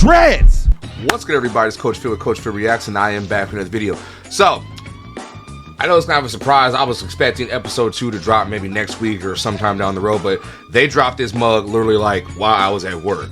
Dreads! What's good, everybody? It's Coach Phil with Coach Phil Reacts, and I am back with another video. So, I know it's kind of a surprise. I was expecting episode 2 to drop maybe next week or sometime down the road, but they dropped this mug literally like while I was at work.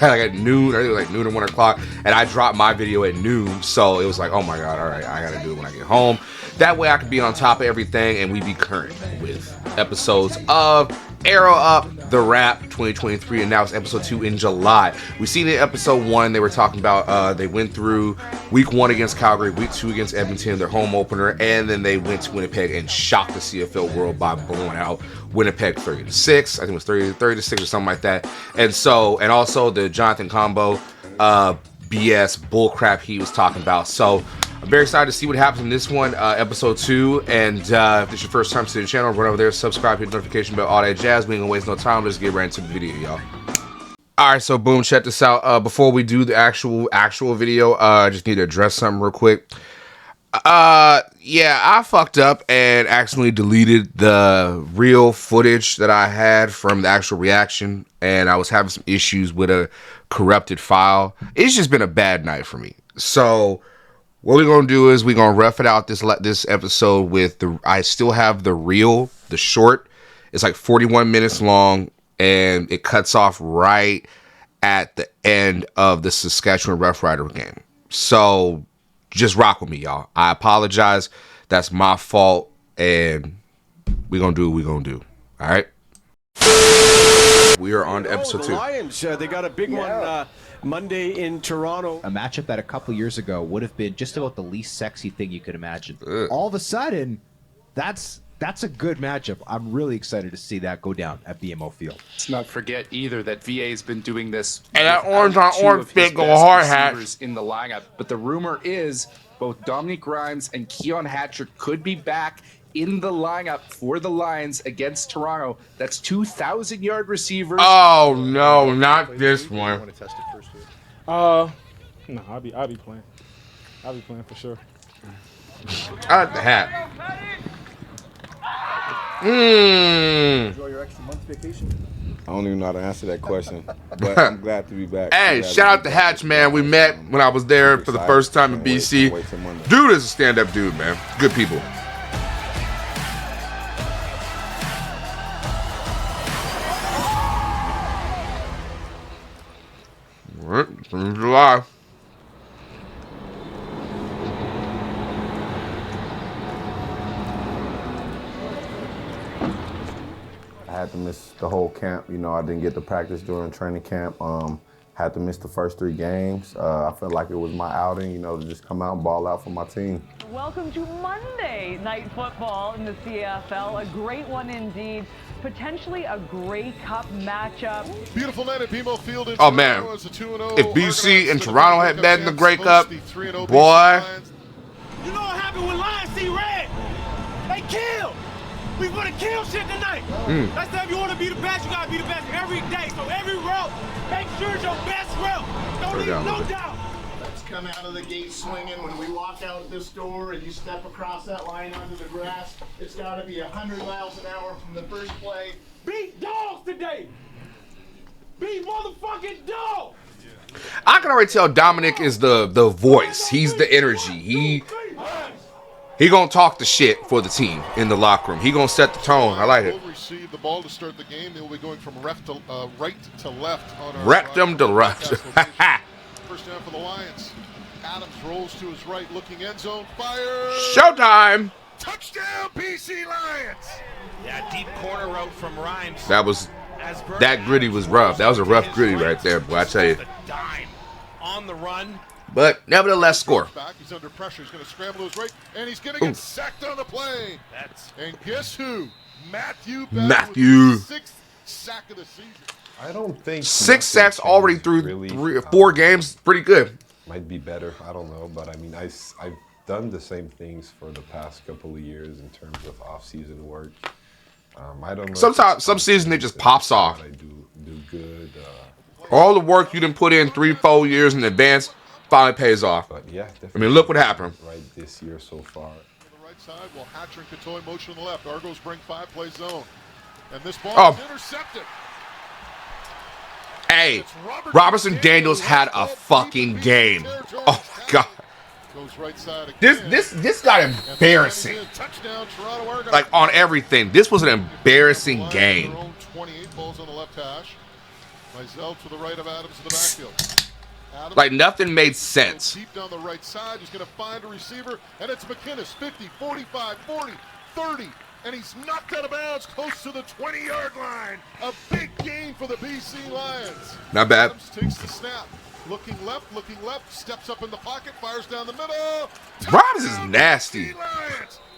Like at noon, I think it was like noon or 1 o'clock, and I dropped my video at noon, so it was like, oh my god, all right, I gotta do it when I get home. That way I can be on top of everything and we be current with episodes of Arrow Up the Wrap 2023, and now it's episode 2 in July. We seen in episode 1 they were talking about they went through week 1 against Calgary, week 2 against Edmonton, their home opener, and then they went to Winnipeg and shocked the CFL world by blowing out Winnipeg 30-6. I think it was 30-6 or something like that. And also the Jonathan Combo BS bullcrap he was talking about. So I'm very excited to see what happens in this one, episode 2. And if this is your first time to the channel, run over there, subscribe, hit the notification bell, all that jazz. We ain't gonna waste no time. Let's get right into the video, y'all. All right, so boom, check this out. Before we do the actual video, I just need to address something real quick. Yeah, I fucked up and accidentally deleted the real footage that I had from the actual reaction, and I was having some issues with a corrupted file. It's just been a bad night for me. So what we're gonna do is we're gonna rough it out this episode with I still have the short. It's like 41 minutes long, and it cuts off right at the end of the Saskatchewan Rough Rider game. So just rock with me, y'all. I apologize. That's my fault, and we're gonna do what we're gonna do. All right. We are on to episode 2. The Lions, they got a big one Monday in Toronto. A matchup that a couple years ago would have been just about the least sexy thing you could imagine. All of a sudden, that's a good matchup. I'm really excited to see that go down at BMO Field. Let's not forget either that VA has been doing this. And that orange on orange fit go hard hat in the lineup. But the rumor is both Dominic Grimes and Keon Hatcher could be back in the lineup for the Lions against Toronto. That's 2,000-yard receivers. Oh no, not this one. Want to test it first? No, I'll be playing. I'll be playing for sure. I like the hat. Enjoy your extra month vacation. I don't even know how to answer that question, but I'm glad to be back. Hey, shout out to Hatch, man. We met when I was there for the first time in BC. Dude is a stand-up dude, man. Good people. All right, from July. I had to miss the whole camp. You know, I didn't get to practice during training camp. Had to miss the first 3 games. I felt like it was my outing, you know, to just come out and ball out for my team. Welcome to Monday Night Football in the CFL. A great one indeed. Potentially a Grey Cup matchup. Beautiful night at BMO Field. Oh man, if BC and Toronto had met in the Grey Cup, boy. You know what happened when Lions see red? They kill. We gonna kill shit tonight. That's why if you want to be the best, you gotta be the best every day. So every route, make sure it's your best route. Don't leave no doubt. Let's come out of the gate swinging. When we walk out this door and you step across that line onto the grass, it's got to be 100 miles an hour from the first play. Beat dogs today. Beat motherfucking dogs. I can already tell Dominic is the voice. He's the energy. He gonna talk the shit for the team in the locker room. He gonna set the tone. I like it. We'll receive the ball to start the game. He'll be going from right to left on our Rectum to left. First down for the Lions. Adams rolls to his right, looking end zone. Fire! Showtime! Touchdown, BC Lions! Yeah, deep corner route from Rhymes. That gritty was rough. That was a rough gritty right there, boy. I tell you. Dime on the run. But nevertheless, score. He's under pressure. He's going to scramble to his right, and he's going to get sacked on the play. And guess who? Matthew. 6th sack of the season. I don't think 6 sacks already through really 4 games. Pretty good. Might be better. I don't know, but I mean, I've done the same things for the past couple of years in terms of off-season work. I don't know. Sometimes, some season it just pops off. I do good. All the work you didn't put in 3-4 years in advance finally pays off. But yeah, definitely. I mean, look what happened. Right this year so far. On the right side, while Hatcher and Katoy motion on the left. Argos bring 5, play zone. And this ball is intercepted. Hey, Robertson Daniels had a fucking game. Oh my god. This got embarrassing. Like on everything. This was an embarrassing game. 28 balls on the left hash. Mizell to the right of Adams in the backfield. Adams, like nothing made sense. Deep down the right side, he's going to find a receiver, and it's McInnes. 50, 45, 40, 30, and he's knocked out of bounds close to the 20-yard line. A big gain for the BC Lions. Not bad. Adams takes the snap. Looking left, steps up in the pocket, fires down the middle. Rhymes is nasty.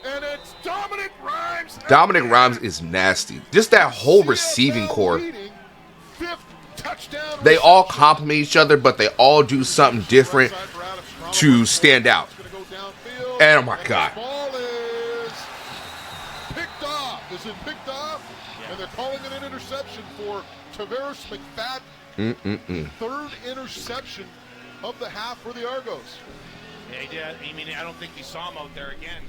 And it's Dominic Rhymes. Dominic Rhymes is nasty. Just that whole receiving core. They all complement each other, but they all do something different to stand out. And oh my god. Ball is picked off. Is it picked off? And they're calling it an interception for Tavares McFadden. Third interception of the half for the Argos. Yeah, he did. I mean, I don't think he saw him out there again.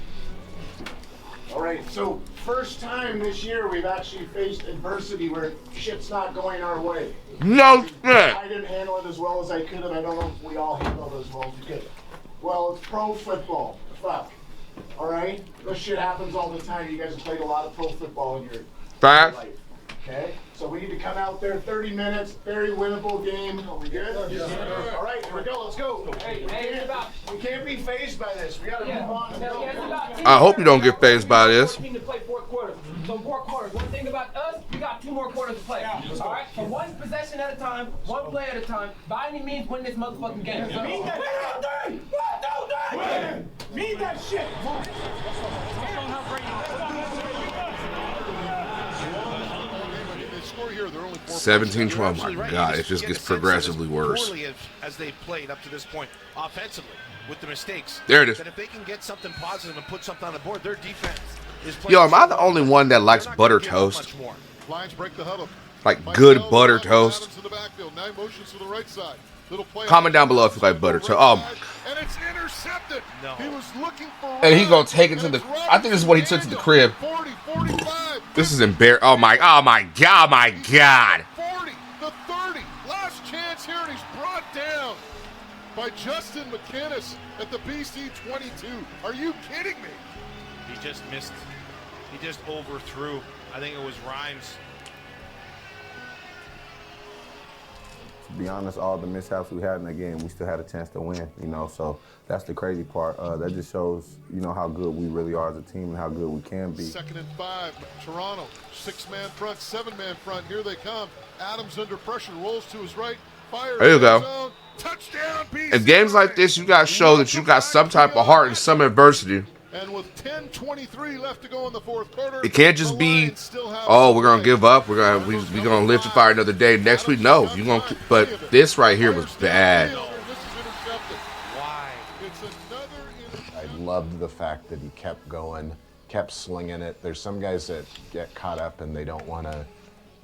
All right, so first time this year we've actually faced adversity where shit's not going our way. No shit. I didn't handle it as well as I could, and I don't know if we all handled it as well as we could. Well, it's pro football. Fuck. All right? This shit happens all the time. You guys have played a lot of pro football in your Fact. life. Okay? So we need to come out there 30 minutes, very winnable game. Are we good? Yeah. All right, here we go. Let's go. Hey, we can't be fazed by this. We got to move on and go. I hope you don't get fazed by this. To play fourth quarter. So 4 quarters. One thing about us, we got 2 more quarters to play. All right? So one possession at a time, one play at a time. By any means, win this motherfucking game. Mean that. Mean that shit. 17-12. My God, it just gets progressively worse. As they've played up to this point, offensively, with the mistakes. There it is. That if they can get something positive and put something on the board, their defense is playing. Yo, am I the only one that likes butter toast? Lions break the huddle. Like good butter toast? Comment down below if you like butter toast. Oh my God. And it's intercepted. No. He was looking for And he gonna take it to the. I think this is what he took to the crib. 40, 45. This is embarrassing. Oh my god, my god. 40, the 30. Last chance here, and he's brought down by Justin McInnes at the BC 22. Are you kidding me? He just missed. He just overthrew. I think it was Rhymes. To be honest, all the mishaps we had in the game, we still had a chance to win, you know, so that's the crazy part. That just shows, you know, how good we really are as a team and how good we can be. 2nd and 5, Toronto, 6-man front, 7-man front, here they come. Adams under pressure, rolls to his right, fires. There you go. Touchdown, BC. In games like this, you gotta show that you got some type of heart in some adversity. And with 10:23 left to go in the fourth quarter, It can't just be, oh, we're gonna give up. We're gonna live to fight another day next week. No, you gonna. But this right here was bad. I loved the fact that he kept going, kept slinging it. There's some guys that get caught up and they don't want to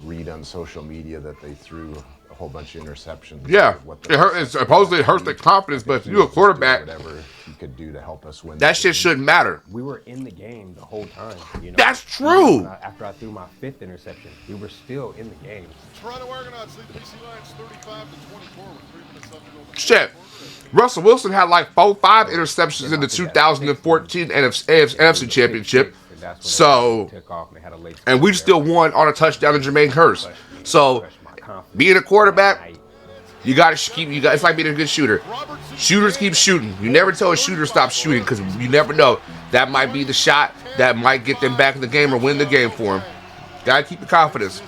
read on social media that they threw a whole bunch of interceptions. Yeah, it supposedly hurts their confidence, but if you're a quarterback, whatever he could do to help us win. That shit shouldn't matter. We were in the game the whole time. You know? That's true. After I threw my 5th interception, we were still in the game. Toronto Argonauts lead the BC Lions 35-24 with 3 minutes left to go. Shit. Russell Wilson had like 4-5 interceptions in the 2014 NFC Championship. So, and we still won on a touchdown to Jermaine Hurst. So, being a quarterback, you got to keep. It's like being a good shooter. Shooters keep shooting. You never tell a shooter stop shooting because you never know. That might be the shot that might get them back in the game or win the game for them. Got to keep the confidence.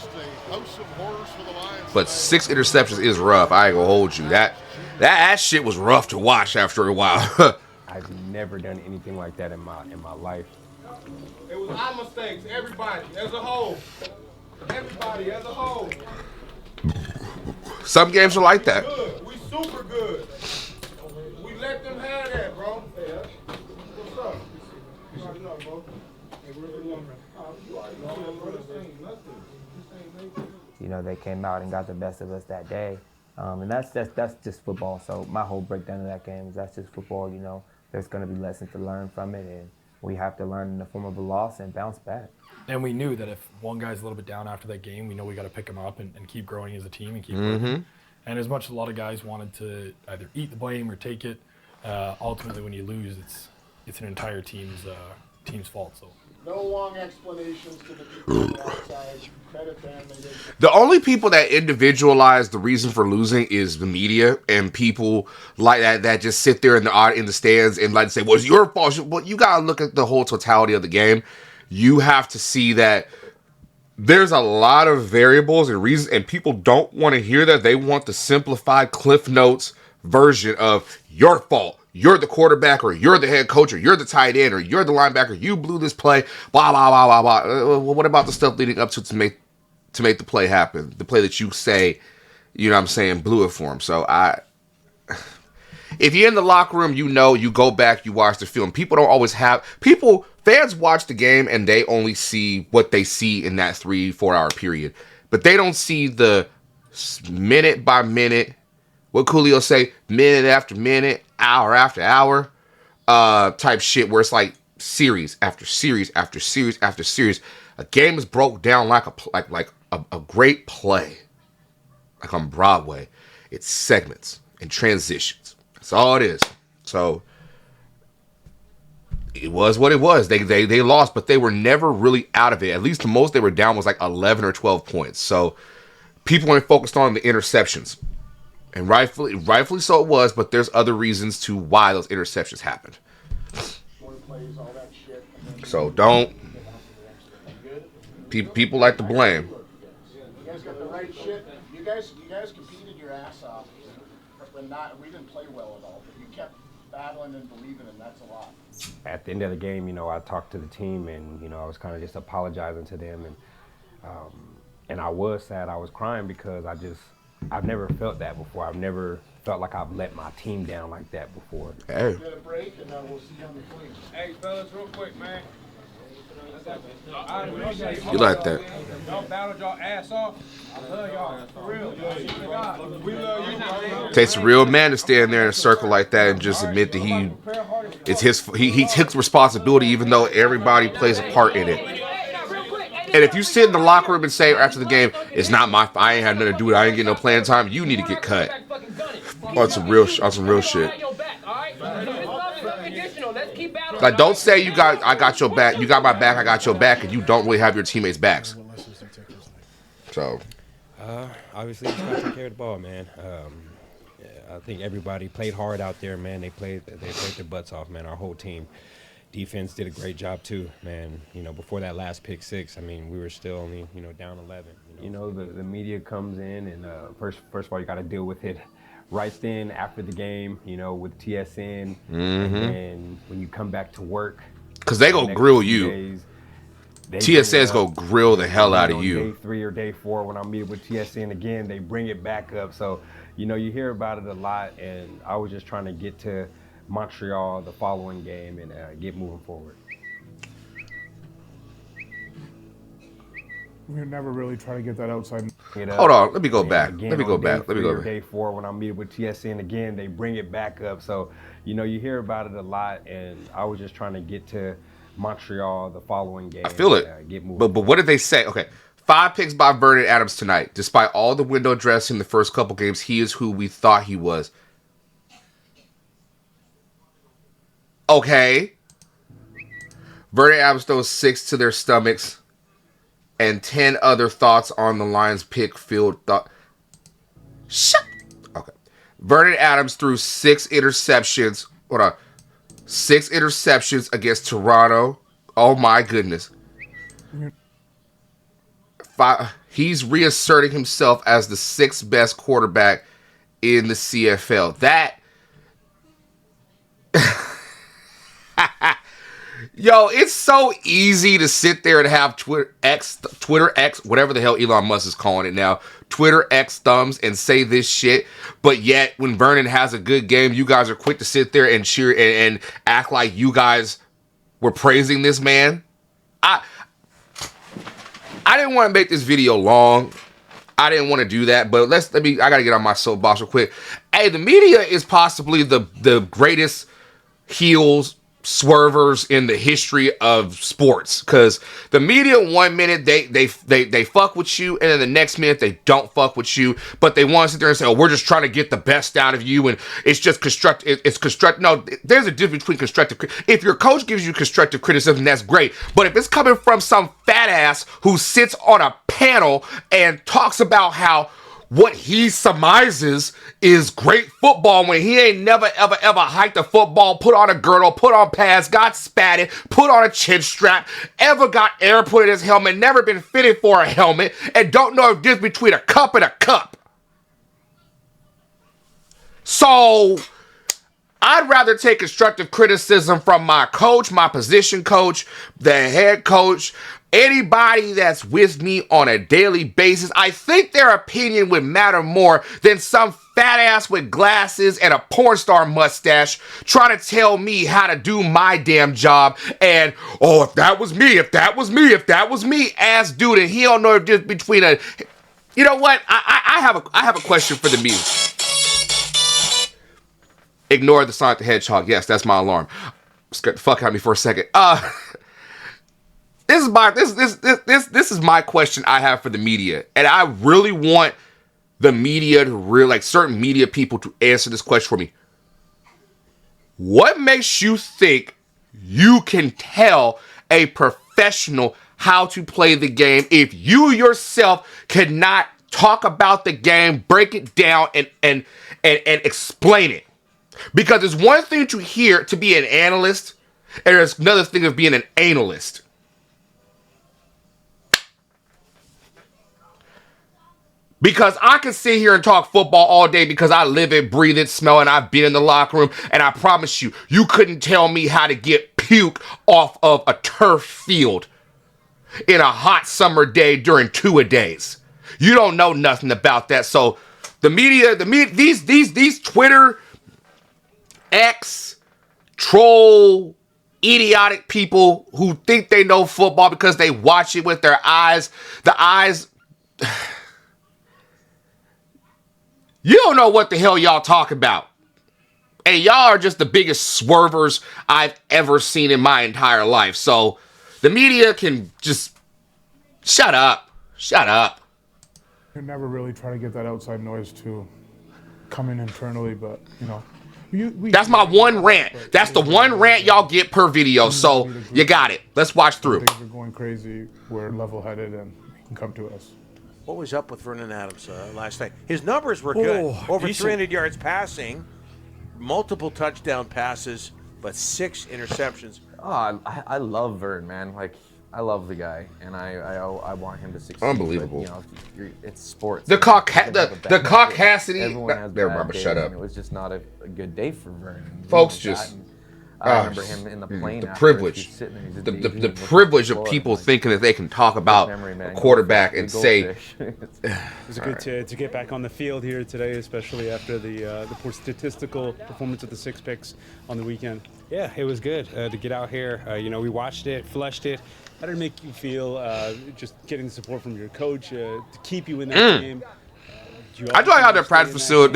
But 6 interceptions is rough. I ain't gonna hold you. That shit was rough to watch after a while. I've never done anything like that in my life. It was our mistakes, everybody as a whole. Everybody as a whole. Some games are like that. Good. We super good. We let them have that, bro. Hey, what's up? You already know, bro. You know, they came out and got the best of us that day. And that's just football. So my whole breakdown of that game is that's just football, you know. There's going to be lessons to learn from it. And we have to learn in the form of a loss and bounce back. And we knew that if one guy's a little bit down after that game, we know we got to pick him up and keep growing as a team and keep working. And as much as a lot of guys wanted to either eat the blame or take it, ultimately when you lose, it's an entire team's fault. So. No long explanations to the people on the outside. Credit them. The only people that individualize the reason for losing is the media and people like that just sit there in the stands and like say, well, it's your fault. Well, you got to look at the whole totality of the game. You have to see that there's a lot of variables and reasons, and people don't want to hear that. They want the simplified Cliff Notes version of your fault. You're the quarterback, or you're the head coach, or you're the tight end, or you're the linebacker. You blew this play. Blah blah blah blah blah. Well, what about the stuff leading up to make the play happen? The play that you say, you know what I'm saying, blew it for him. So if you're in the locker room, you know, you go back, you watch the film. People don't always fans watch the game and they only see what they see in that 3-4 hour period. But they don't see the minute by minute, what Coolio say, minute after minute, hour after hour, type shit where it's like series after series after series after series. A game is broke down like a great play, like on Broadway. It's segments and transitions. That's all it is. So it was what it was. They lost, but they were never really out of it. At least the most they were down was like 11 or 12 points. So people only focused on the interceptions. And rightfully so it was, but there's other reasons to why those interceptions happened. So don't. People like to blame. You guys got the right shit. You guys competed your ass off. We didn't play well at all, but you kept battling and believing, and that's a lot. At the end of the game, I talked to the team, and I was kind of just apologizing to them, and I was sad. I was crying because I've never felt that before. I've never felt like I've let my team down like that before. Hey. Get a break, and we'll see you on the fleet. Hey, fellas, real quick, man. You like that? Y'all battled y'all ass off. I love y'all. For real. We love you. Takes a real man to stand there in a circle like that and just admit that he takes responsibility, even though everybody plays a part in it. And if you sit in the locker room and say after the game, it's not my fault, I ain't had nothing to do with it, I ain't getting no playing time, you need to get cut. On some real shit. Like, don't say I got your back, you got my back, I got your back, and you don't really have your teammates' backs. So, obviously, just gotta take care of the ball, man. I think everybody played hard out there, man. They played their butts off, man. Our whole team. Defense did a great job too, man. Before that last pick six, I mean, we were still only, down 11. The media comes in, and first of all, you got to deal with it right then after the game, with TSN, and when you come back to work. Because they go grill you. TSN's go grill the hell out of you. Day 3 or day 4, when I meet with TSN again, they bring it back up. So, you hear about it a lot, and I was just trying to get to Montreal the following game and get moving forward. We never really try to get that outside. Hold on, let me go back. Again, Let me go back. Day 4, when I meet with TSN again, they bring it back up. So, you hear about it a lot, and I was just trying to get to Montreal the following game. I feel it. Get moving. But what did they say? Okay, 5 picks by Vernon Adams tonight. Despite all the window dressing the first couple games, he is who we thought he was. Okay. Vernon Adams throws 6 to their stomachs and 10 other thoughts on the Lions pick field. Shut. Okay. Vernon Adams threw 6 interceptions. Hold on. 6 interceptions against Toronto. Oh my goodness. 5. He's reasserting himself as the 6th best quarterback in the CFL. That. Yo, it's so easy to sit there and have Twitter X, whatever the hell Elon Musk is calling it now, Twitter X thumbs and say this shit, but yet when Vernon has a good game, you guys are quick to sit there and cheer and act like you guys were praising this man. I didn't want to make this video long. I didn't want to do that, but I gotta get on my soapbox real quick. Hey, the media is possibly the greatest heels swervers in the history of sports, because the media 1 minute they fuck with you, and then the next minute they don't fuck with you, but they want to sit there and say, oh, we're just trying to get the best out of you, and it's just constructive. It's constructive. No, there's a difference between constructive. If your coach gives you constructive criticism, that's great, but if it's coming from some fat ass who sits on a panel and talks about how what he surmises is great football when he ain't never, ever hiked a football, put on a girdle, put on pads, got spatted, put on a chin strap, ever got air put in his helmet, never been fitted for a helmet, and don't know the difference between a cup and a cup. So I'd rather take constructive criticism from my coach, my position coach, the head coach, anybody that's with me on a daily basis. I think their opinion would matter more than some fat ass with glasses and a porn star mustache trying to tell me how to do my damn job. And, oh, if that was me, ass dude, and he don't know the difference between a... You know what? I have a question for the media. Ignore the Sonic the Hedgehog. Yes, that's my alarm. Scared the fuck out of me for a second. This is my question I have for the media, and I really want the media to like certain media people to answer this question for me. What makes you think you can tell a professional how to play the game if you yourself cannot talk about the game, break it down, and explain it? Because it's one thing to be an analyst, and there's another thing of being an analyst. Because I can sit here and talk football all day because I live it, breathe it, smell it, and I've been in the locker room, and I promise you, you couldn't tell me how to get puke off of a turf field in a hot summer day during 2-a-days. You don't know nothing about that. So the media, these Twitter, X, troll, idiotic people who think they know football because they watch it with their eyes, you don't know what the hell y'all talk about. And y'all are just the biggest swervers I've ever seen in my entire life. So the media can just shut up. Shut up. You never really try to get that outside noise to come in internally, but, you know. That's my one rant. That's the one rant y'all get per video. So you got it. Let's watch through. Things are going crazy. We're level-headed, and you can come to us. What was up with Vernon Adams last night? His numbers were good. Over 300 yards passing, multiple touchdown passes, but 6 interceptions. Oh, I love Vern, man. Like, I love the guy, and I want him to succeed. Unbelievable. But, you know, it's sports. The caucasity. Everyone has There, bad Robert, days, shut up. and it was just not a good day for Vern. Folks, just... I remember him in the plane. The privilege. The privilege of people thinking that they can talk about a quarterback and say... It was good to get back on the field here today, especially after the poor statistical performance of the 6 picks on the weekend. Yeah, it was good to get out here. You know, we watched it, flushed it. How did it make you feel just getting the support from your coach to keep you in that game? I do like how their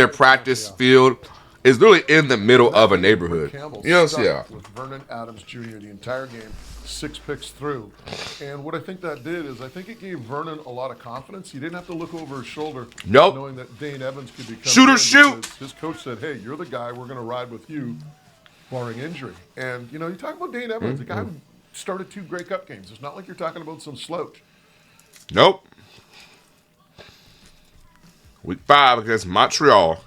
practice field is really in the middle of a neighborhood. You know, yeah. With Vernon Adams Jr. the entire game, 6 picks through. And what I think that did is I think it gave Vernon a lot of confidence. He didn't have to look over his shoulder knowing that Dane Evans could be coming shoot. His coach said, hey, you're the guy. We're going to ride with you, barring injury. And, you know, you talk about Dane Evans, the guy who started 2 Grey Cup games. It's not like you're talking about some slouch. Nope. Week 5 against Montreal.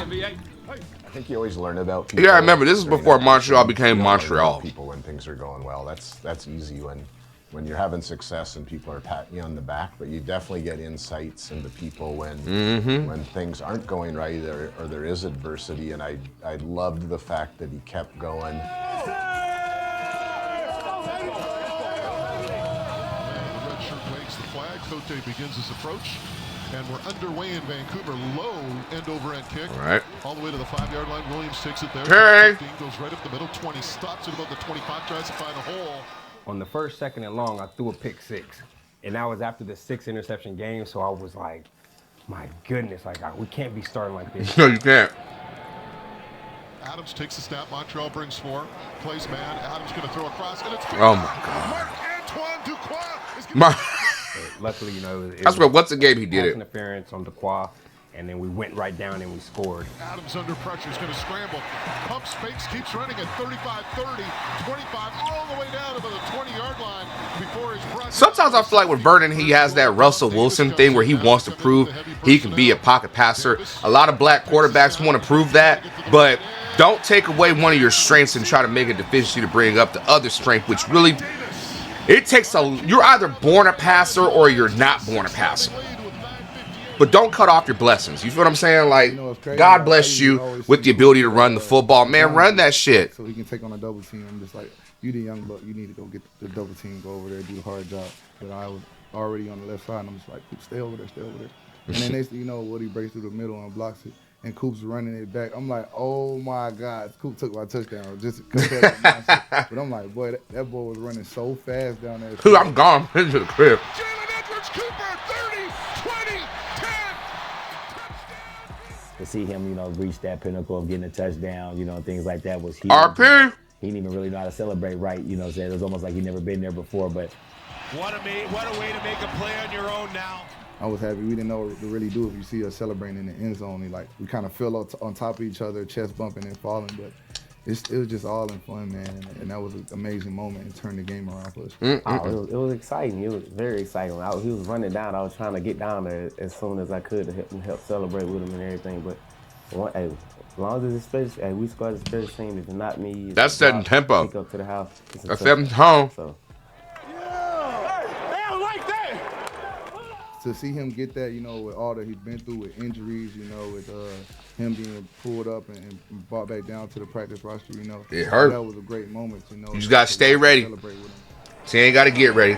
I think you always learn about people. Yeah, I remember this is before Montreal became Montreal. People when things are going well, that's easy when you're having success and people are patting you on the back. But you definitely get insights into people when things aren't going right or there is adversity. And I loved the fact that he kept going. Cote begins his approach, and we're underway in Vancouver. Low end-over-end kick. All the way to the 5-yard line. Williams takes it there. Okay. 15, goes right up the middle. 20 stops at about the 25, tries to find a hole. On the first, second, and long, I threw a pick 6. And that was after the 6 interception game, so I was like, my goodness, like we can't be starting like this. No, you can't. Adams takes the snap. Montreal brings 4. Plays man. Adams going to throw across, and it's Oh my God. Marc-Antoine Duquois is going Mar- Luckily, you know, That's what. What's the game he did pass it? interference on Duquois, and then we went right down and we scored. Adams under pressure is going to scramble. Pumps, fakes, keeps running at 35, 30, 25, all the way down to the 20-yard line before he's brought. Sometimes I feel like with Vernon, he has that Russell Wilson thing where he wants to prove he can be a pocket passer. A lot of black quarterbacks want to prove that, but don't take away one of your strengths and try to make a deficiency to bring up the other strength, which really, it takes you're either born a passer or you're not born a passer. But don't cut off your blessings. You feel what I'm saying? Like, God bless you with the ability to run the football. Man, run that shit. So he can take on a double team. I'm just like, you the young buck, you need to go get the double team, go over there, do the hard job. But I was already on the left side, and I'm just like, stay over there, stay over there. And then next thing you know, Woody breaks through the middle and blocks it, and Coop's running it back. I'm like, oh my God, Coop took my touchdown. Just compared to but I'm like, boy, that boy was running so fast down there. Dude, I'm gone into the crib. Jalen Edwards Cooper, 30, 20, 10. To see him, you know, reach that pinnacle of getting a touchdown, you know, things like that was huge. RP. He didn't even really know how to celebrate right, you know what I'm saying? It was almost like he'd never been there before, but. What a way to make a play on your own now. I was happy. We didn't know what to really do if you see us celebrating in the end zone. Like, we kind of fell on top of each other, chest bumping and falling, but it was just all in fun, man. And that was an amazing moment and turned the game around for us. It was exciting. It was very exciting. He was running down. I was trying to get down there as soon as I could to help celebrate with him and everything. But as long as it's special, we scored a special team. It's not me. That's setting tempo. Pick up to the house. That's setting tone. So. To see him get that, you know, with all that he's been through with injuries, you know, with him being pulled up and brought back down to the practice roster, you know. It hurt. That was a great moment, you know. You just got to stay ready. So you ain't got to get ready.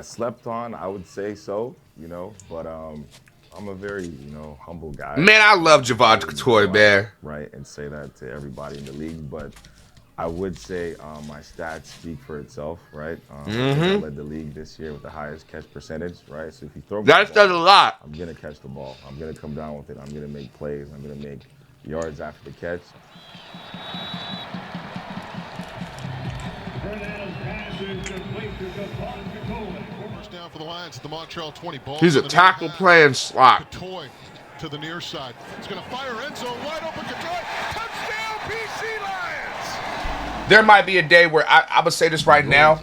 Slept on, I would say so, you know, but I'm a very, you know, humble guy. Man, I love Javon Couture, man. Right, and say that to everybody in the league, but I would say my stats speak for itself, right? I led the league this year with the highest catch percentage, right? So if you throw me that does a lot. I'm gonna catch the ball. I'm gonna come down with it. I'm gonna make plays. I'm gonna make yards after the catch. First down for the Lions at the Montreal 20. Ball. He's a tackle playing slot. Couture to the near side. It's going to fire end zone wide open. Couture. Touchdown, BC Lions. There might be a day where I would say this right now.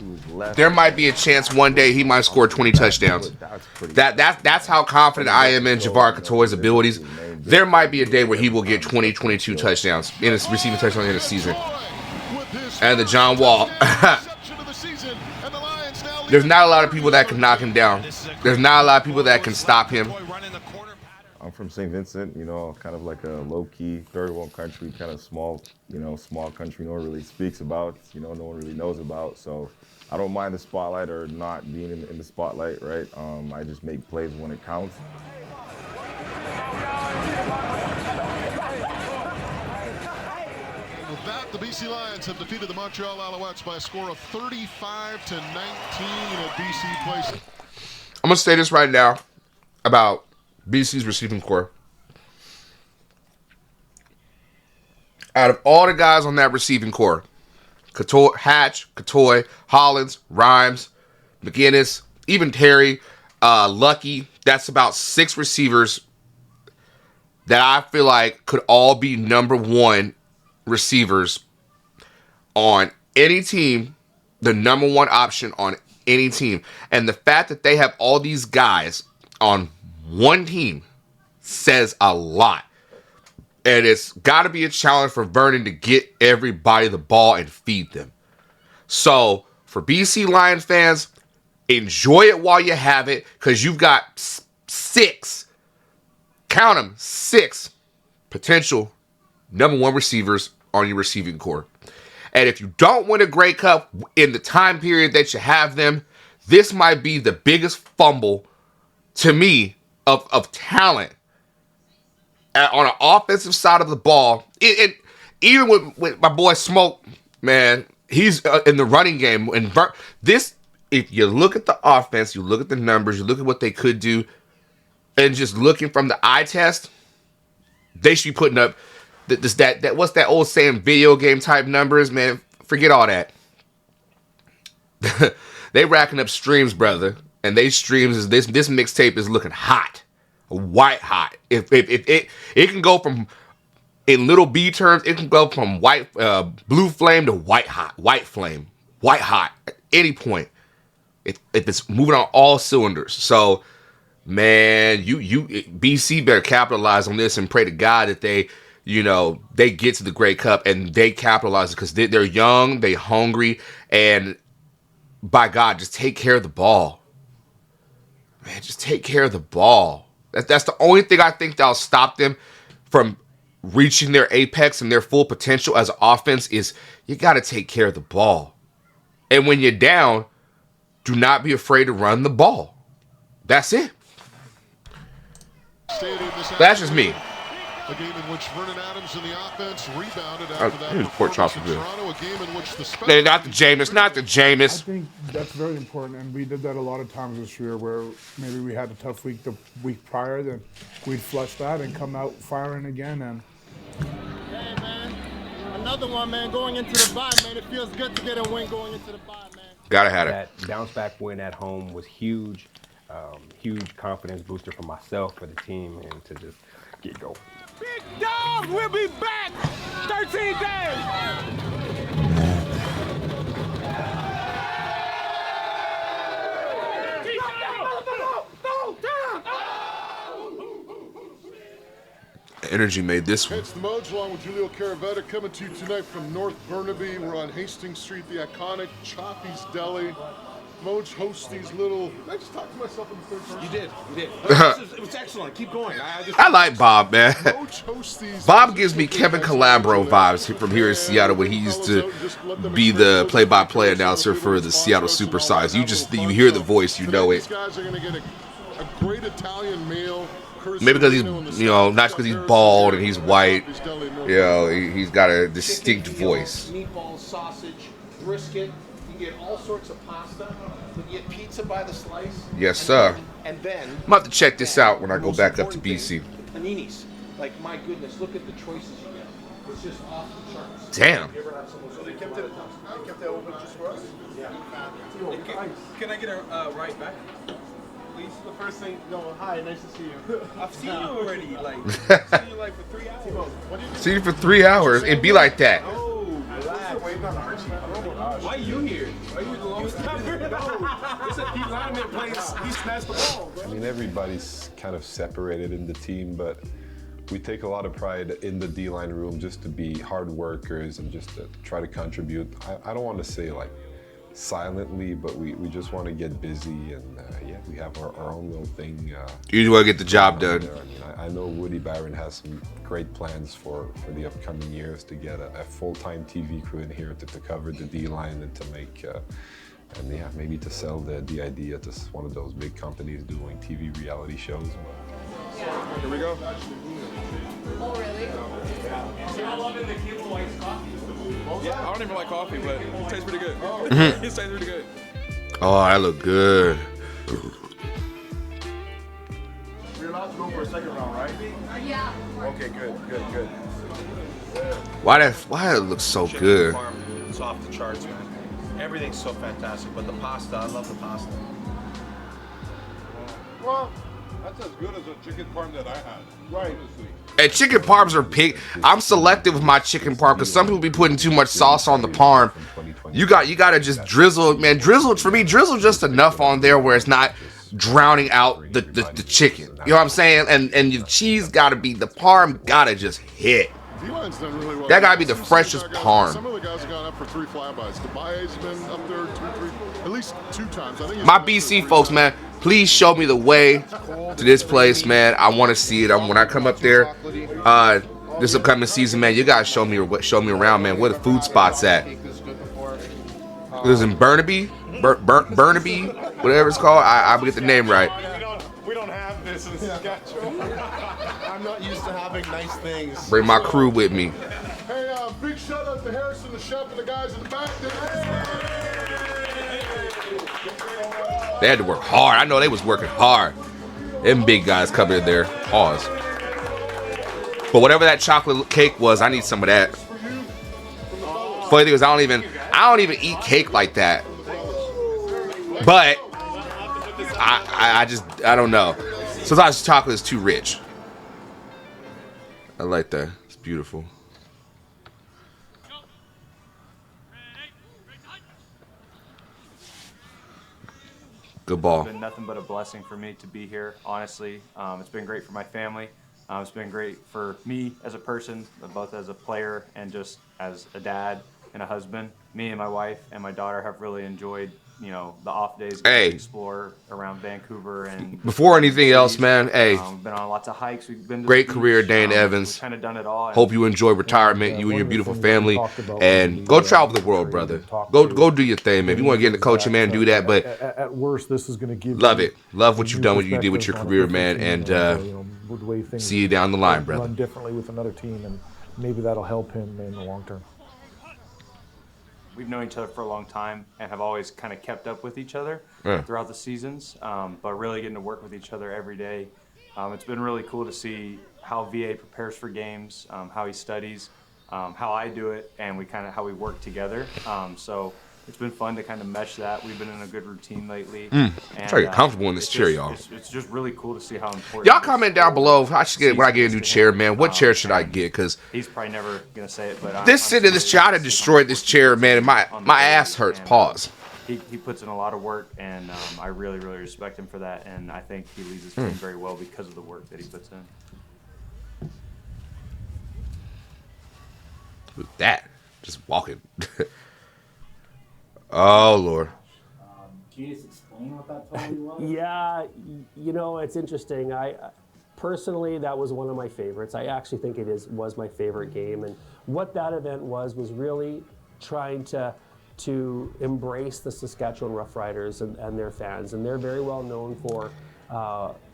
There might be a chance one day he might score 20 touchdowns. That's how confident I am in Javon Couture's abilities. There might be a day where he will get 20, 22 touchdowns in his receiving touchdowns in a season. And the John Wall. There's not a lot of people that can knock him down. There's not a lot of people that can stop him. I'm from St. Vincent, you know, kind of like a low-key third world country, kind of small, you know, small country no one really speaks about, you know, no one really knows about. So I don't mind the spotlight or not being in the spotlight, right? I just make plays when it counts. With that, the BC Lions have defeated the Montreal Alouettes by a score of 35-19 at BC Place. I'm going to say this right now about BC's receiving core. Out of all the guys on that receiving core, Couture, Hatch, Couture, Hollins, Rhymes, McGinnis, even Terry, Lucky, that's about 6 receivers that I feel like could all be number 1 receivers on any team, the number 1 option on any team. And the fact that they have all these guys on one team says a lot. And it's got to be a challenge for Vernon to get everybody the ball and feed them. So for BC Lions fans, enjoy it while you have it, because you've got 6, count them, 6 potential number 1 receivers on your receiving core. And if you don't win a Grey Cup in the time period that you have them, this might be the biggest fumble to me of talent on an offensive side of the ball. Even with my boy Smoke, man, he's in the running game. And this if you look at the offense, you look at the numbers, you look at what they could do, and just looking from the eye test, they should be putting up what's that old saying, video game type numbers, man. Forget all that. They racking up streams, brother, and they streams is this mixtape is looking hot, white hot. If it can go from, in little B terms, it can go from blue flame to white flame, white hot at any point. If it's moving on all cylinders. So, man, you BC better capitalize on this and pray to God that they get to the Grey Cup and they capitalize it, because they're young, they hungry, and by God, just take care of the ball. Man, just take care of the ball. That's the only thing I think that'll stop them from reaching their apex and their full potential as an offense is you got to take care of the ball. And when you're down, do not be afraid to run the ball. That's it. That's just me. A game in which Vernon Adams and the offense rebounded after that pork chops are good. Toronto, a game in which the They not the Jameis, not the Jameis. I think that's very important, and we did that a lot of times this year where maybe we had a tough week the week prior, then we'd flush that and come out firing again. And Hey, man. Another one, man, going into the bye, man. It feels good to get a win going into the bye, man. Gotta have it. That bounce back win at home was huge. Huge confidence booster for myself, for the team, and to just get going. Big dog, we'll be back 13 days. Energy made this one. It's the Moj along with Julio Caravetta coming to you tonight from North Burnaby. We're on Hastings Street, the iconic Choppy's Deli. Moj hosts these little. Did I just talk to myself in the third person? You did. It was excellent. Keep going. I like Bob, man. Moj hosts these. Bob gives me Kevin Calabro vibes from here in Seattle when he used to be the play-by-play announcer for the Seattle Supersize. You hear the voice, you know it. These guys are going to get a great Italian meal. Maybe because he's, not because he's bald and he's white. He's got a distinct voice. Meatballs, sausage, brisket. You can get all sorts of pasta. You can get pizza by the slice. Yes, sir. And then I'm about to check this out when I go back up to BC. Paninis. Like, my goodness, look at the choices you get. It's just off the charts. Damn. So they kept it open just for us? Yeah. Can I get a right back? Please. The first thing, hi, nice to see you. I've seen you already, I've seen you like for 3 hours. See you for 3 hours. It'd be like that. Oh, relax. Why are you here? Are you the longest time? Listen, he lineman plays, he smashed the ball, bro. I mean, everybody's kind of separated in the team, but we take a lot of pride in the D-line room just to be hard workers and just to try to contribute. I don't want to say like silently, but we just want to get busy, and we have our own little thing. You just want to get the job done. I know Woody Byron has some great plans for the upcoming years to get a full-time TV crew in here to cover the D-line and to make, maybe to sell the idea to one of those big companies doing TV reality shows. Here we go. Oh, really? Yeah. I'm loving the Kibble White's coffee. Yeah, I don't even like coffee, but it tastes pretty good. Mhm. It tastes pretty good. Oh, that look good. We're allowed to go for a second round, right? Yeah. Okay, good. Why that looks so good? It's off the charts, man. Everything's so fantastic, but the pasta, I love the pasta. Well, that's as good as a chicken parm that I had. Right. And chicken parms are pig. I'm selective with my chicken parm because some people be putting too much sauce on the parm. You gotta just drizzle, man. Drizzle for me. Drizzle just enough on there where it's not drowning out the chicken. You know what I'm saying? And the cheese gotta be, the parm gotta just hit. D-line's done really well. That gotta be the freshest parm. Some of the guys have gone up for 3 flybys. Tobias has been up there 2, 3, at least 2 times. I think he's My been up BC there 3 folks, times. man, please show me the way to this place, man. I want to see it. When I come up there, this upcoming season, man, you gotta show me around, man. Where the food spots at? It was in Burnaby, Burnaby, whatever it's called. I get the name right. We don't have this in Saskatchewan. I'm not used to having nice things. Bring my crew with me. Hey, big shout out to Harrison, the chef, and the guys in the back there. They had to work hard. I know they was working hard. Them big guys coming in there. Pause. But whatever that chocolate cake was, I need some of that. Funny thing is, I don't even eat cake like that. But I don't know. Sometimes chocolate is too rich. I like that. It's beautiful. Good ball. It's been nothing but a blessing for me to be here, honestly. It's been great for my family. It's been great for me as a person, both as a player and just as a dad and a husband. Me and my wife and my daughter have really enjoyed, you know, the off days to explore around Vancouver. And Before anything else, man, hey, we've been on lots of hikes. We've been to great the career, beach. Dane Evans. We've kind of done it all. Hope you enjoy retirement, you and your beautiful family, and go travel the world, brother. Go do your thing, man. If you want to get into coaching, man, do that. But at worst, this is going to give love you it. Love what you've done, what you did with your career, man, and see you down the line, brother. Run differently with another team, and maybe that'll help him in the long term. We've known each other for a long time and have always kind of kept up with each other throughout the seasons, but really getting to work with each other every day. It's been really cool to see how VA prepares for games, how he studies, how I do it, and how we work together. So it's been fun to kind of mesh that. We've been in a good routine lately. I'm trying to get comfortable in this chair, y'all. It's just really cool to see how important. Y'all comment down below if I should get when I get a new chair, man. What chair should I get? Because he's probably never gonna say it, but sitting in this chair, I'd have destroyed this chair, man. And my ass hurts. Pause. He puts in a lot of work, and I really, really respect him for that. And I think he leads his team very well because of the work that he puts in. Who's that? Just walking. Oh, Lord. Can you just explain what that totally was? Yeah, you know, it's interesting. I personally, that was one of my favorites. I actually think was my favorite game. And what that event was really trying to embrace the Saskatchewan Roughriders and their fans. And they're very well known for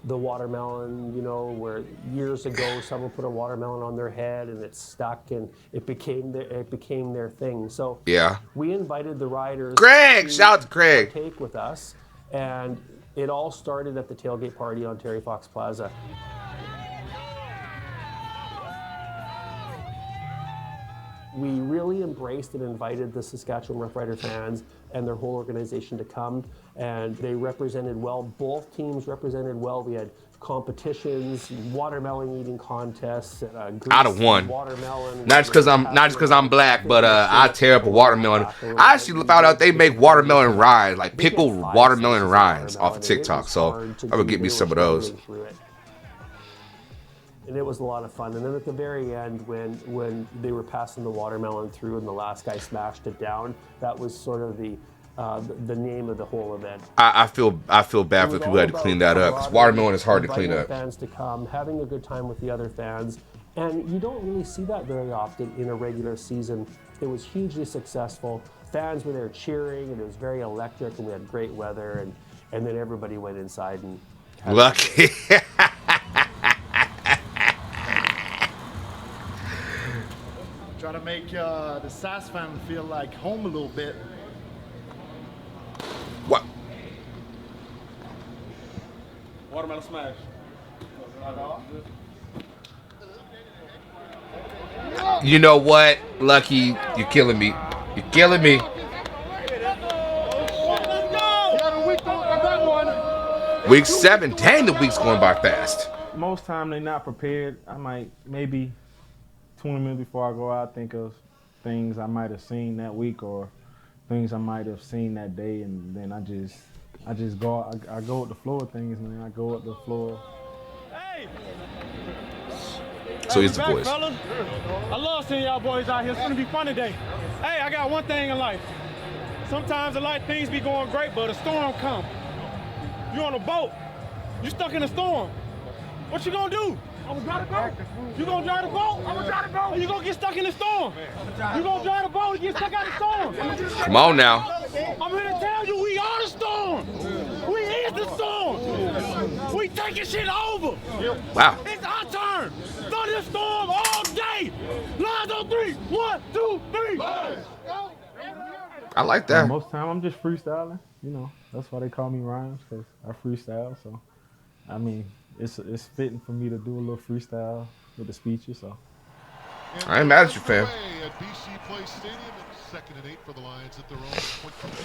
the watermelon, you know, where years ago someone put a watermelon on their head and it stuck and it became their thing. So yeah, we invited the riders. Greg, shout out to Greg. Take with us, and it all started at the tailgate party on Terry Fox Plaza. We really embraced and invited the Saskatchewan Rough Rider fans and their whole organization to come, and they represented well. Both teams represented well. We had competitions, watermelon eating contests. I'd have won. Not just because I'm black, but I tear up a watermelon. I actually found out they make watermelon rinds, like pickled watermelon rinds, off of TikTok. So I would get me some of those. And it was a lot of fun. And then at the very end, when they were passing the watermelon through and the last guy smashed it down, that was sort of the name of the whole event. I feel bad for the people who had to clean that up, because watermelon is hard to clean up. Fans to come, having a good time with the other fans, and you don't really see that very often in a regular season. It was hugely successful. Fans were there cheering, and it was very electric, and we had great weather, and then everybody went inside and lucky. Try to make the SAS fan feel like home a little bit. What? Watermelon smash. You know what, Lucky? You're killing me. You're killing me. Week 7. Dang, the week's going by fast. Most time they're not prepared. I might maybe 20 minutes before I go out, think of things I might have seen that week or things I might have seen that day, and then I just go. I go with the flow of things, man. I go with the flow. Hey. So here's the voice. Fellas. I love seeing y'all boys out here. It's gonna be fun today. Hey, I got one thing in life. Sometimes in life things be going great, but a storm come. You on a boat. You stuck in a storm. What you gonna do? I'm gonna drive the boat. You gonna drive the boat? I'm gonna drive the boat. You gonna get stuck in the storm. You gonna drive the boat and get stuck out the storm. Come on now. I'm here to tell you, we are the storm. We is the storm. We taking shit over. Wow. It's our turn. Thunderstorm all day. Lines on 3. 1, 2, 3. I like that. Most time I'm just freestyling. You know, that's why they call me Rhymes, because I freestyle. So, I mean, it's fitting for me to do a little freestyle with the speeches. So. I ain't mad at you, fam. At BC Place Stadium, it's 2nd and 8 for the Lions at their own 24.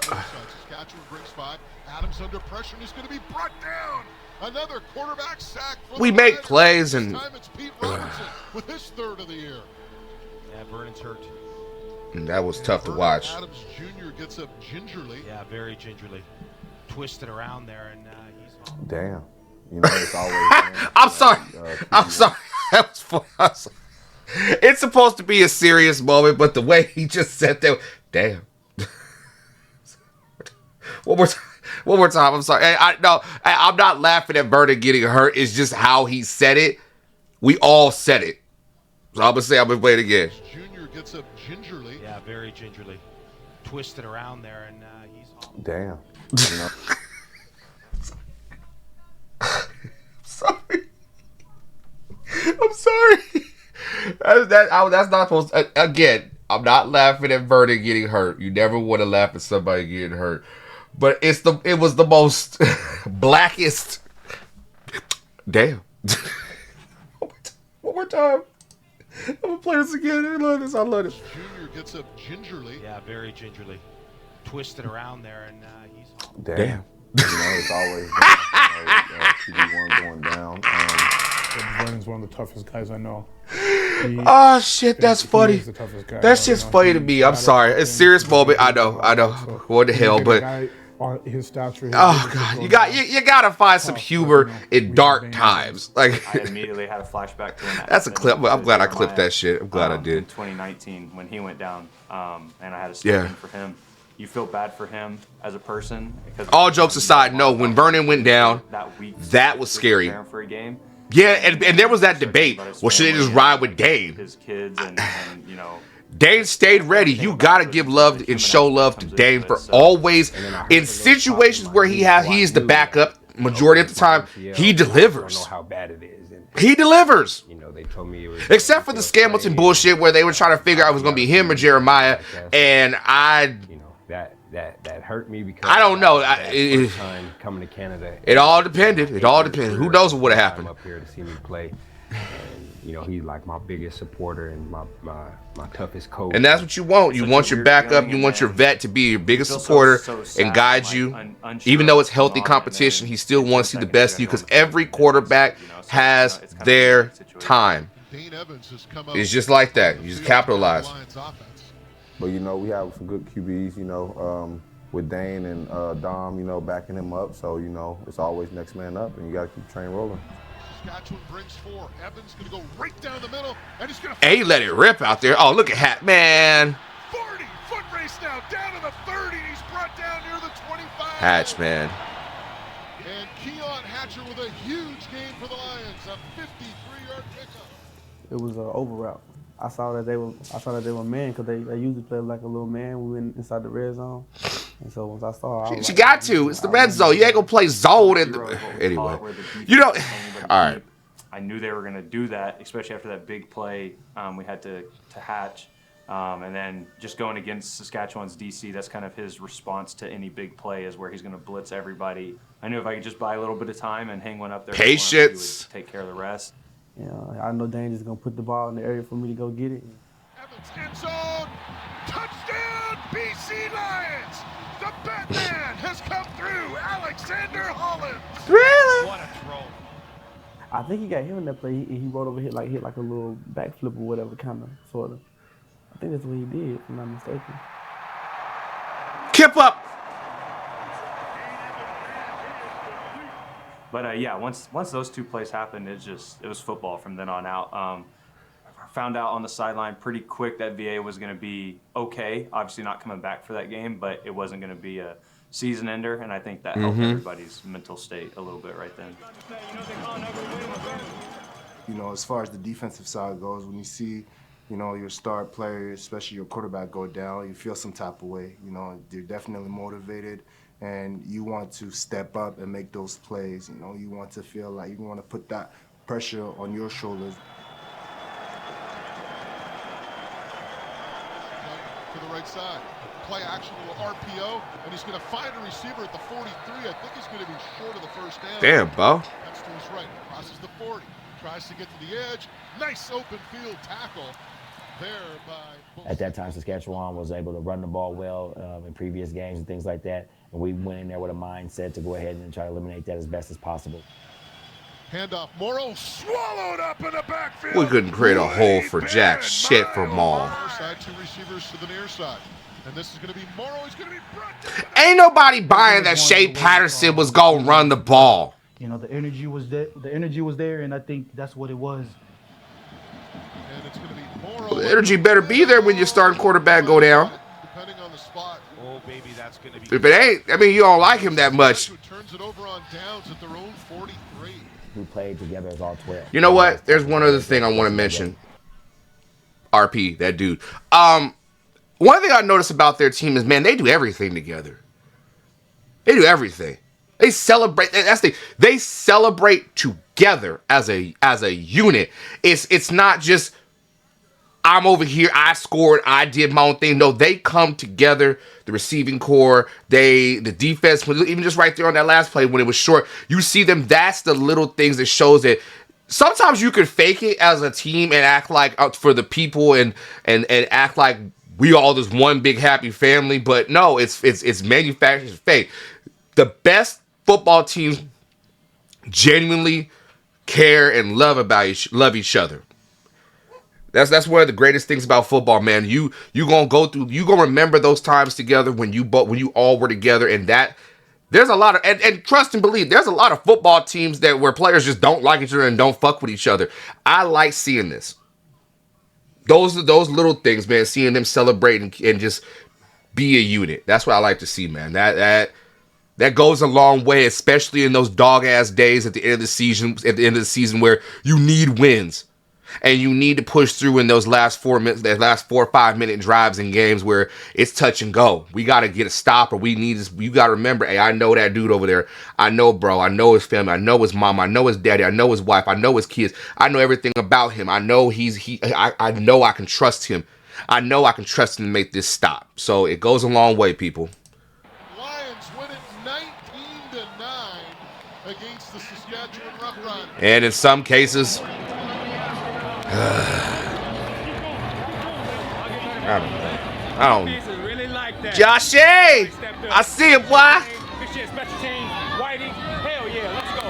Saskatchewan brings 5. Adams under pressure and he's going to be brought down. Another quarterback sack. For we the make Lions. plays and. This time it's Pete Robinson with his 3rd of the year. Yeah, Vernon's hurt. That was tough to watch. Adams Jr. gets up gingerly. Yeah, very gingerly. Twisted around there, and he's. Damn. You know, it's always. I'm sorry. I'm sorry. That was fun. It's supposed to be a serious moment, but the way he just said that, damn. One more time. I'm sorry. I'm not laughing at Vernon getting hurt. It's just how he said it. We all said it. So I'm gonna play it again. Junior gets up gingerly. Yeah, very gingerly. Twisted around there, and he's. Damn. You know? I'm sorry. That's not supposed to, again, I'm not laughing at Vernon getting hurt. You never want to laugh at somebody getting hurt. But it was the most blackest. Damn. One more time. I'm going to play this again. I love this. I love this. Junior gets up gingerly. Yeah, very gingerly. Twisted around there, and he's. Damn. You know, it's always QB1 going down. Vernon's one of the toughest guys I know. Oh shit, that's funny. That's just funny to me. I'm sorry. It's a serious moment. I know. What the hell, but his stature. Oh god, you gotta find some humor in dark times. Like I immediately had a flashback to him. That's a clip. I'm glad I clipped that shit. I'm glad I did. In 2019 when he went down, and I had a step in for him. You feel bad for him as a person. Because all jokes aside, no, when Vernon went down, that was scary. For a game. Yeah, and there was that debate. Well, should they just ride with Dane? His kids and you know. Dane stayed ready. You gotta give love and show love to Dane for always in situations where he is the backup. Majority of the time, he delivers. I don't know how bad it is. He delivers. You know, they told me it was. Except for the Scambleton bullshit where they were trying to figure out it was gonna be him or Jeremiah, and you know that hurt me because I don't know. First time coming to Canada. It all depended. Who knows what would have happened? Up here to see me play, and you know he's like my biggest supporter and my toughest coach. And that's what you want. You want your backup. You want your vet to be your biggest supporter and guide you. Even though it's healthy competition, he still wants to see the best of you because every quarterback has their time. It's just like that. You just capitalize. But, you know, we have some good QBs, you know, with Dane and Dom, you know, backing him up. So, you know, it's always next man up, and you got to keep the train rolling. Saskatchewan brings 4. Evans going to go right down the middle, and he's going to... Hey, he let it rip out there. Oh, look at Hat, man. 40-foot race now, down to the 30, and he's brought down near the 25. Hatch, man. And Keon Hatcher with a huge game for the Lions, a 53-yard pickup. It was an over route. I saw that they were man because they usually play like a little man. We went inside the red zone, and so once I saw, She got to. It's the red zone. You ain't gonna play zone anyway. You know. All right. I knew they were gonna do that, especially after that big play we had to Hatch, and then just going against Saskatchewan's DC. That's kind of his response to any big play is where he's gonna blitz everybody. I knew if I could just buy a little bit of time and hang one up there, patience, he would take care of the rest. You know, I know Dane is going to put the ball in the area for me to go get it. Evans end zone, touchdown BC Lions! The Batman has come through, Alexander Hollins! Really? What a throw. I think he got hit in that play. He rolled over, hit like a little backflip or whatever, kind of, sort of. I think that's what he did, if I'm not mistaken. Kip up! But yeah, once those two plays happened, it was football from then on out. Found out on the sideline pretty quick that VA was going to be okay. Obviously not coming back for that game, but it wasn't going to be a season ender, and I think that helped everybody's mental state a little bit right then. You know, as far as the defensive side goes, when you see, you know, your star player, especially your quarterback, go down, you feel some type of way. You know, you're definitely motivated. And you want to step up and make those plays. You know, you want to feel like you want to put that pressure on your shoulders. inside. Play action, little RPO, and he's going to find a receiver at the 43. I think he's going to be short of the first down. Damn, Bo. That's to his right. Crosses the 40. Tries to get to the edge. Nice open field tackle there by... At that time, Saskatchewan was able to run the ball well in previous games and things like that. And we went in there with a mindset to go ahead and try to eliminate that as best as possible. Handoff. Morrow swallowed up in the backfield. We couldn't create a hole for jack shit for Maul. Side, two receivers to the near side. And this is going to be Morrow. He's going to be brought down. Ain't nobody buying that Shea Patterson was going to run the ball. You know, the energy was there. The energy was there, and I think that's what it was. And it's going to be Morrow. Well, the energy better be there when your starting quarterback go down. Depending on the spot. Oh, baby, that's going to be... If it ain't, I mean, you don't like him that much. Turns it over on downs at their own 43. Who played together as all 12. You know what? There's one other thing I want to mention. RP, that dude. One thing I noticed about their team is, man, they do everything together. They do everything. They celebrate. That's the. They celebrate together as a unit. It's not just I'm over here, I scored, I did my own thing. No, they come together. The receiving core, the defense, even just right there on that last play when it was short, you see them. That's the little things that shows that sometimes you can fake it as a team and act like out for the people and act like we all just one big happy family. But no, it's manufactured fake. The best football teams genuinely care and love each other. That's one of the greatest things about football, man. You gonna remember those times together when you all were together, and that there's a lot of and trust and believe there's a lot of football teams where players just don't like each other and don't fuck with each other. I like seeing this. Those little things, man. Seeing them celebrate and just be a unit. That's what I like to see, man. That goes a long way, especially in those dog ass days at the end of the season. At the end of the season, where you need wins. And you need to push through in those last 4 minutes, that last 4 or 5 minute drives in games where it's touch and go. We got to get a stop, or we need this. You got to remember, hey, I know that dude over there. I know, bro. I know his family. I know his mom. I know his daddy. I know his wife. I know his kids. I know everything about him. I know I know I can trust him. I know I can trust him to make this stop. So it goes a long way, people. Lions win it 19-9 against the Saskatchewan Roughriders. And in some cases, I don't. Joshy! I see it, boy. Hell yeah, let's go.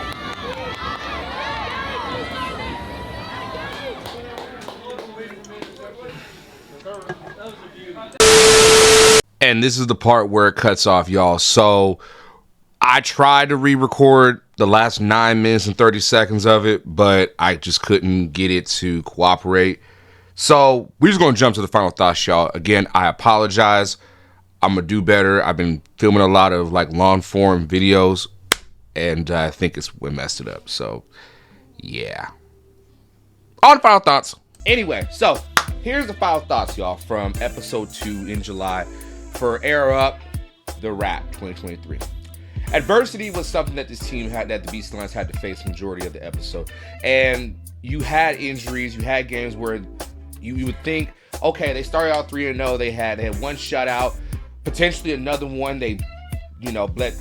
And this is the part where it cuts off, y'all. So I tried to re-record the last 9 minutes and 30 seconds of it, but I just couldn't get it to cooperate. So we're just going to jump to the final thoughts, y'all. Again, I apologize. I'm going to do better. I've been filming a lot of long form videos, and I think we messed it up. So yeah. On final thoughts. Anyway, so here's the final thoughts, y'all, from episode 2 in July for Air Up the Rap 2023. Adversity was something that this team that the Beast Lions had to face majority of the episode. And you had injuries, you had games where you would think, okay, they started out 3-0, they had one shutout, potentially another one, they let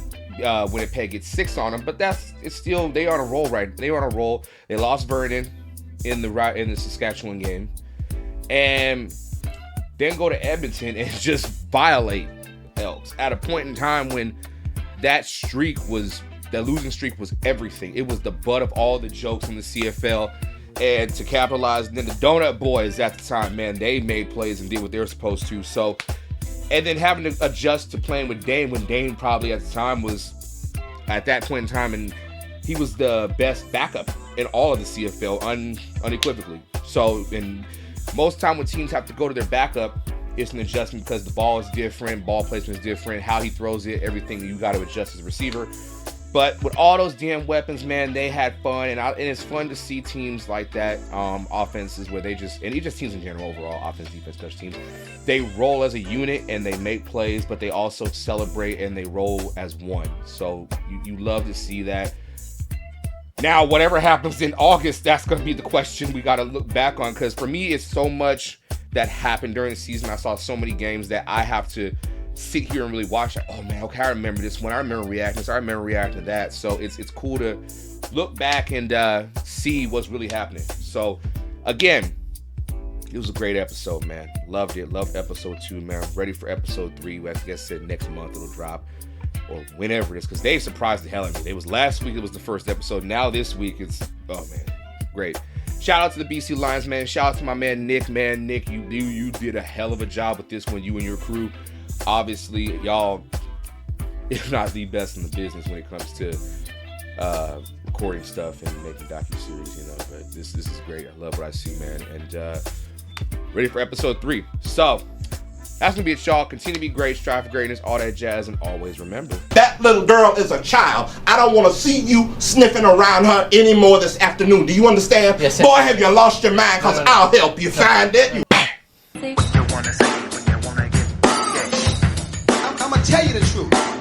Winnipeg get 6 on them, but it's still, they on a roll, right? They on a roll. They lost Vernon in the Saskatchewan game, and then go to Edmonton and just violate Elks at a point in time when that losing streak was everything. It was the butt of all the jokes in the CFL, and to capitalize. And then the Donut Boys at the time, man, they made plays and did what they were supposed to. So, and then having to adjust to playing with Dane when Dane probably at the time was at that point in time, and he was the best backup in all of the CFL unequivocally. So, and most time when teams have to go to their backup, it's an adjustment because the ball is different, ball placement is different, how he throws it, everything you got to adjust as a receiver. But with all those damn weapons, man, they had fun, and it's fun to see teams like that, offenses where they just, and just teams in general, overall, offense, defense, special teams, they roll as a unit and they make plays, but they also celebrate and they roll as one. So you love to see that. Now, whatever happens in August, that's going to be the question we got to look back on, because for me, it's so much that happened during the season. I saw so many games that I have to sit here and really watch. Like, oh man, okay, I remember this one. I remember reacting to this. I remember reacting to that. So it's cool to look back and see what's really happening. So again, it was a great episode, man. Loved it. Loved episode 2, man. Ready for episode 3. As I said, next month it'll drop, or whenever it is, because they surprised the hell out of me. It was last week. It was the first episode. Now this week, it's man, great. Shout out to the BC Lions, man. Shout out to my man Nick. Man, Nick, you did a hell of a job with this one. You and your crew, obviously, y'all, if not the best in the business when it comes to recording stuff and making docuseries, you know. But this is great. I love what I see, man. And ready for episode 3. So that's gonna be it, y'all. Continue to be great, strive for greatness, all that jazz, and always remember, that little girl is a child. I don't want to see you sniffing around her anymore this afternoon. Do you understand? Yes, sir. Boy, have you lost your mind? Because I'll help you find it. I'm gonna tell you the truth.